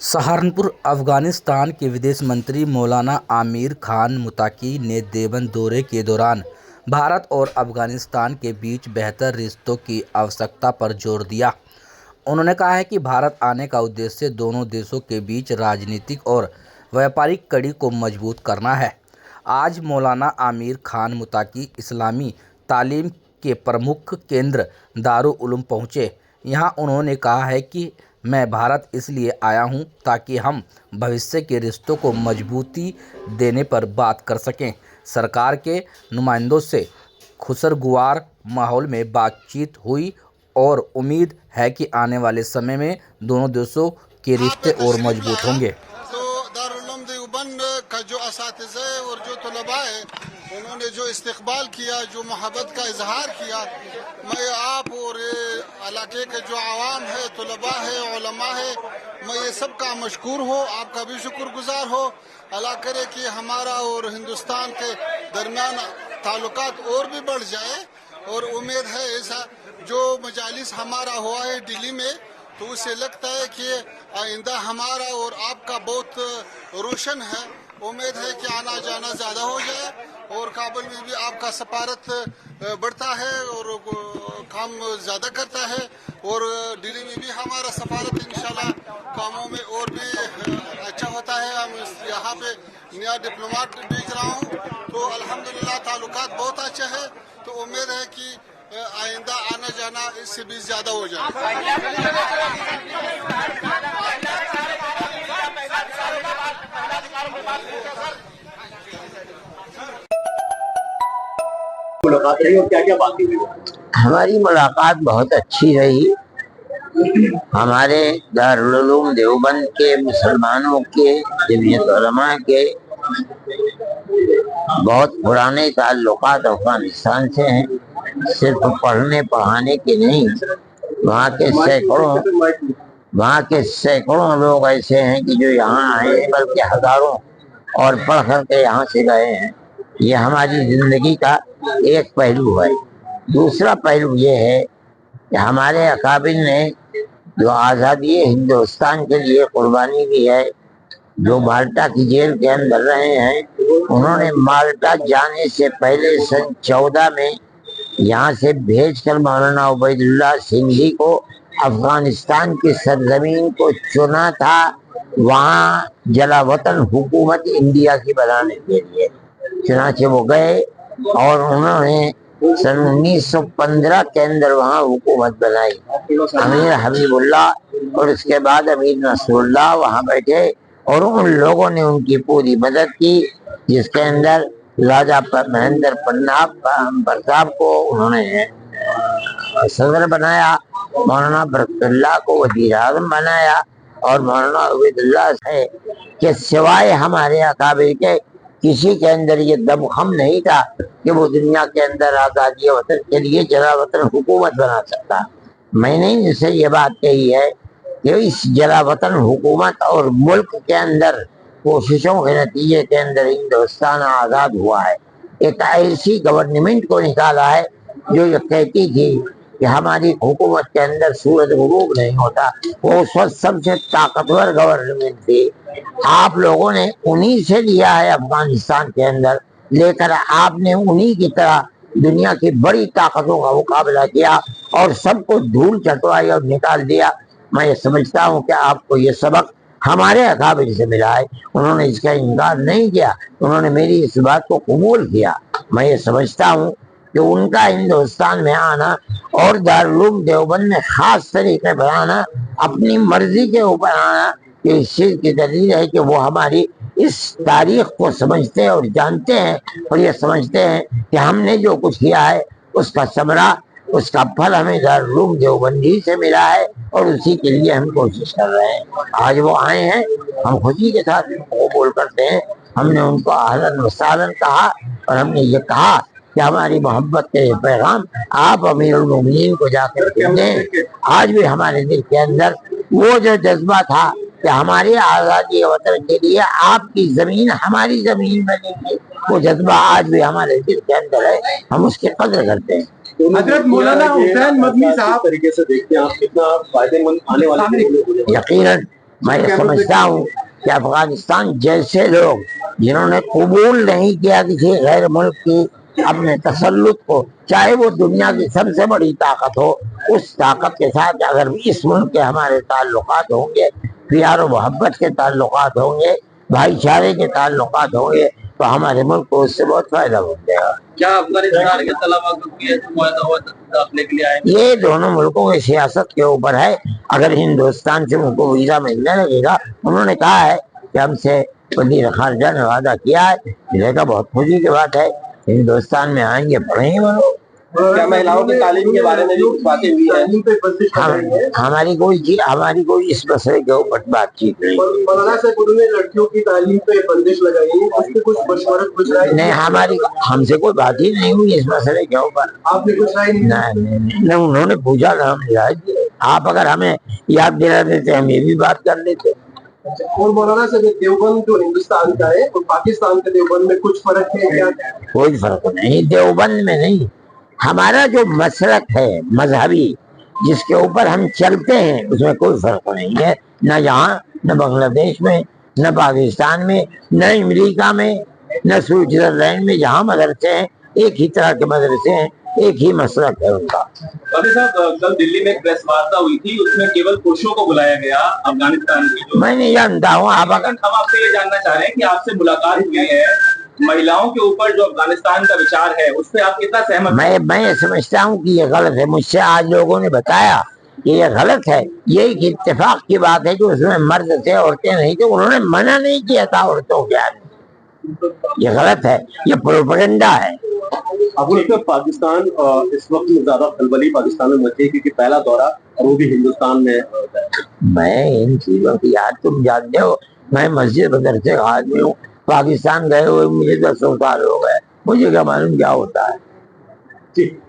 سہارنپور افغانستان کے विदेश मंत्री मौलाना आमिर खान मुत्ताकी ने देवबंद दौरे के दौरान भारत और अफगानिस्तान के बीच बेहतर रिश्तों की आवश्यकता पर जोर दिया। उन्होंने कहा है कि भारत आने का उद्देश्य दोनों देशों के बीच राजनीतिक और व्यापारिक कड़ी को मजबूत करना है। आज मौलाना आमिर खान मुत्ताकी इस्लामी तालीम के प्रमुख केंद्र दारुल उलूम पहुँचे। यहाँ उन्होंने कहा है कि मैं भारत इसलिए आया हूँ ताकि हम भविष्य के रिश्तों को मजबूती देने पर बात कर सकें। सरकार के नुमाइंदों से खुशगवार माहौल में बातचीत हुई और उम्मीद है कि आने वाले समय में दोनों देशों के रिश्ते और मजबूत होंगे। तो दारुल उलूम देवबंद का जो असातिज़े और जो तलबा है, उन्होंने जो इस्तकबाल किया, जो मोहब्बत का इजहार किया, मैं आप और इलाके के जो आवाम है, तलबा है, उलमा है, मैं ये सब का मशकूर हो, आपका भी शुक्रगुजार हो। अल्लाह करे कि हमारा और हिंदुस्तान के दरमियान ताल्लुकात और भी बढ़ जाए। और उम्मीद है ऐसा जो मजालिस हमारा हुआ है दिल्ली में, तो उससे लगता है कि आइंदा हमारा और आपका बहुत रोशन है। उम्मीद है कि आना जाना ज़्यादा हो जाए और काबुल में भी आपका सफारत बढ़ता है और काम ज़्यादा करता है, और दिल्ली में भी हमारा सफारत इंशाल्लाह कामों में और भी अच्छा होता है। हम यहाँ पे नया डिप्लोमेट भेज रहा हूँ, तो अल्हम्दुलिल्लाह ताल्लुकात बहुत अच्छे हैं। तो उम्मीद है कि आइंदा आना जाना इससे भी ज़्यादा हो जाए। मुलाकात रही और क्या क्या बातें हुई? हमारी मुलाकात बहुत अच्छी रही। हमारे दारुल उलूम देवबंद के मुसलमानों के जमीयत उलमा के बहुत पुराने ताल्लुकात अफगानिस्तान से हैं। सिर्फ पढ़ने पढ़ाने के नहीं, वहाँ के सैकड़ों लोग ऐसे हैं कि जो यहाँ आए हैं, बल्कि हजारों, और पढ़ करके यहाँ से गए हैं। ये हमारी जिंदगी का एक पहलू है। दूसरा पहलू ये है कि हमारे अकाबिर ने जो आज़ादी हिंदुस्तान के लिए कुर्बानी दी है, जो माल्टा की जेल के अंदर रहे हैं, उन्होंने माल्टा जाने से पहले सन 14 में यहाँ से भेजकर मौलाना उबैदुल्लाह सिंधी को अफगानिस्तान की सरजमीन को चुना था, वहाँ जलावतन हुकूमत इंडिया की बनाने के लिए। चुनाचे वो गए और उन्होंने सन 1915 के अंदर वहाँ हुकूमत बनाई। अमीर हबीबुल्लाह और उसके बाद अमीर नसरुल्लाह वहाँ बैठे और उन लोगों ने उनकी पूरी मदद की, जिसके अंदर राजा महेंद्र प्रताप को उन्होंने सदर बनाया, मौलाना बरकतुल्लाह को वजीर आज़म बनाया, और मौलाना उबैदुल्लाह है कि सिवाय हमारे अकाबिर के किसी के अंदर ये दमखम नहीं था कि वो दुनिया के अंदर आज़ादी वतन के लिए जलावतन हुकूमत बना सकता। मैंने इनसे ये बात कही है कि इस जलावतन हुकूमत और मुल्क के अंदर कोशिशों के नतीजे के अंदर हिंदुस्तान आज़ाद हुआ है। एक ऐसी गवर्नमेंट को निकाला है जो ये कहती थी कि हमारी हुकूमत के अंदर सूरज गुरूब नहीं होता। वो उस वक्त सबसे ताकतवर गवर्नमेंट थी। आप लोगों ने उन्हीं से लिया है अफगानिस्तान के अंदर, लेकर आपने उन्हीं की तरह दुनिया की बड़ी ताकतों का मुकाबला किया और सबको धूल चटवाई और निकाल दिया। मैं ये समझता हूँ कि आपको ये सबक हमारे अकाबिर से मिला है। उन्होंने इसका इनकार नहीं किया, उन्होंने मेरी इस बात को कबूल किया। मैं ये समझता हूँ कि उनका हिंदुस्तान में आना और दारुल उलूम देवबंद में खास तरीके पर आना, अपनी मर्जी के ऊपर आना, कि इस चीज की दलील है कि वो हमारी इस तारीख को समझते हैं और जानते हैं, और ये समझते हैं कि हमने जो कुछ किया है उसका समरा, उसका फल हमें दारुल उलूम देवबंदी से मिला है, और उसी के लिए हम कोशिश कर रहे हैं। आज वो आए हैं, हम खुशी के साथ वो बोल करते हैं। हमने उनको अहलन व सहलन कहा और हमने ये कहा कि हमारी मोहब्बत के पैगाम आप अमीरुल मोमिनीन को जाकर दें। आज भी हमारे दिल के अंदर वो जो जज्बा था कि हमारी आज़ादी वतन के लिए आपकी जमीन हमारी जमीन बनेगी, वो जज्बा आज भी हमारे दिल के अंदर है। हम उसकी कदर करते हैं। हजरत मौलाना हुसैन मदनी साहब तरीके से देखते हैं आप, कितना फायदेमंद आने वाले? यकीनन میں یہ سمجھتا ہوں کہ افغانستان جیسے لوگ جنہوں نے قبول نہیں کیا کسی غیر ملک کی اپنے تسلط کو، چاہے وہ دنیا کی سب سے بڑی طاقت ہو، اس طاقت کے ساتھ اگر اس ملک کے ہمارے تعلقات ہوں گے، پیار و محبت کے تعلقات ہوں گے، بھائی چارے کے تعلقات ہوں گے، تو ہمارے ملک کو اس سے بہت فائدہ ہو جائے گا۔ کیا افغانستان کے طلبا کو داخلے کے لیے آئے؟ یہ دونوں ملکوں کی سیاست کے اوپر ہے۔ اگر ہندوستان سے ان کو ویزا ملنے لگے گا، انہوں نے کہا ہے کہ ہم سے وزیر خارجہ نے وعدہ کیا ہے، ملے گا، بہت خوشی کی بات ہے۔ ہندوستان میں آئیں گے، پڑھیں گے وہ لوگ۔ کیا مہیلاؤں کی تعلیم کے بارے میں بھی کچھ باتیں ہوئی ہیں؟ ہماری کوئی اس مسئلے کے اوپر بات چیت نہیں۔ مولانا صاحب انہوں نے لڑکیوں کی تعلیم پہ بندش لگائی ہے، اس پہ کچھ مشورت کچھ رائے نہیں، ہم سے کوئی بات ہی نہیں ہوئی اس مسئلے کے اوپر۔ آپ نے کچھ رائے نہیں؟ نہیں، انہوں نے پوچھا تھا، ہم نے رائے دی۔ آپ اگر ہمیں یاد دلا دیتے ہم یہ بھی بات کر لیتے۔ اور مولانا صاحب دیوبند جو ہندوستان کا ہے اور پاکستان کے دیوبند میں کچھ فرق ہے کیا؟ کوئی فرق نہیں، دیوبند میں نہیں، ہمارا جو مسلک ہے مذہبی جس کے اوپر ہم چلتے ہیں اس میں کوئی فرق نہیں ہے، نہ یہاں، نہ بنگلہ دیش میں، نہ پاکستان میں، نہ امریکہ میں، نہ سوئٹزرلینڈ میں، جہاں مدرسے ہیں ایک ہی طرح کے مدرسے ہیں، ایک ہی مسلک ہے ان کا۔ قاضی صاحب کل دلی میں ایک پریس وارتا ہوئی تھی، اس میں کیول پروشوں کو بلایا گیا افغانستان کی۔ میں نہیں جانتا ہوں، ہم آپ سے یہ جاننا چاہ رہے ہیں کہ آپ سے ملاقات ہوئی ہے، مہیلاؤں کے اوپر جو افغانستان کا وچار ہے اس پہ آپ کتنا سہمت ہیں؟ میں یہ سمجھتا ہوں کہ یہ غلط ہے۔ مجھ سے آج لوگوں نے بتایا کہ یہ غلط ہے۔ یہ ایک اتفاق کی بات ہے کہ اس میں مرد تھے، عورتیں نہیں تھے، انہوں نے منع نہیں کیا تھا عورتوں کے آنے۔ یہ غلط ہے، یہ پروپیگنڈا ہے۔ اب اس میں پاکستان اس وقت میں زیادہ خلبلی پاکستان میں مچی ہے کیونکہ پہلا دورہ اور وہ بھی ہندوستان میں ہوتا ہے۔ میں ان چیزوں کی یاد، تم جانتے ہو میں مسجد مدرسے کا آدمی ہوں، پاکستان گئے ہوئے مجھے 10 سال ہو گئے، مجھے کیا معلوم کیا ہوتا ہے۔ ٹھیک ہے۔